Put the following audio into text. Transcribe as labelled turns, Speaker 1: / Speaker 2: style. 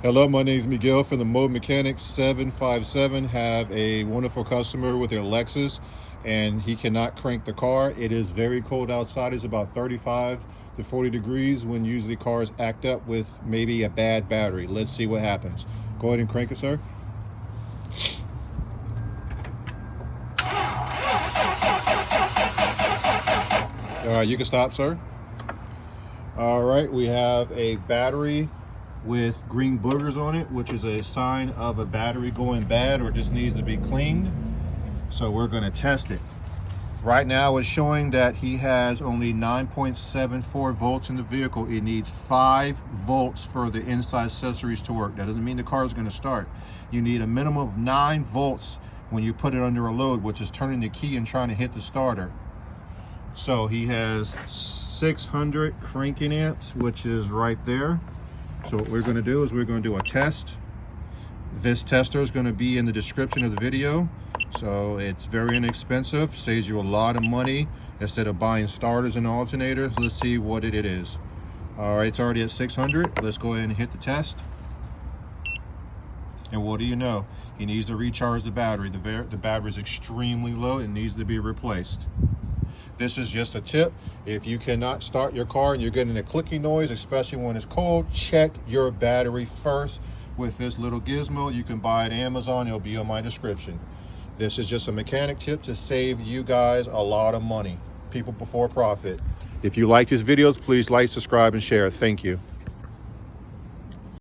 Speaker 1: Hello, my name is Miguel from the Mobile Mechanic 757. Have a wonderful customer with their Lexus, and he cannot crank the car. It is very cold outside. It's about 35 to 40 degrees when usually cars act up with maybe a bad battery. Let's see what happens. Go ahead and crank it, sir. All right, you can stop, sir. All right, we have a battery with green boogers on it, which is a sign of a battery going bad or just needs to be cleaned. So we're going to test it. Right now it's showing that he has only 9.74 volts in the vehicle. It needs 5 volts for the inside accessories to work. That doesn't mean the car is going to start. You need a minimum of 9 volts when you put it under a load, which is turning the key and trying to hit the starter. So he has 600 cranking amps, which is right there. So what we're going to do is we're going to do a test. This tester is going to be in the description of the video. So it's very inexpensive, saves you a lot of money instead of buying starters and alternators. Let's see what it is. All right, it's already at 600. Let's go ahead and hit the test. And what do you know? He needs to recharge the battery. The battery is extremely low and needs to be replaced. This is just a tip. If you cannot start your car and you're getting a clicking noise, especially when it's cold, check your battery first with this little gizmo. You can buy it at Amazon. It'll be on my description. This is just a mechanic tip to save you guys a lot of money. People before profit. If you like these videos, please like, subscribe, and share. Thank you.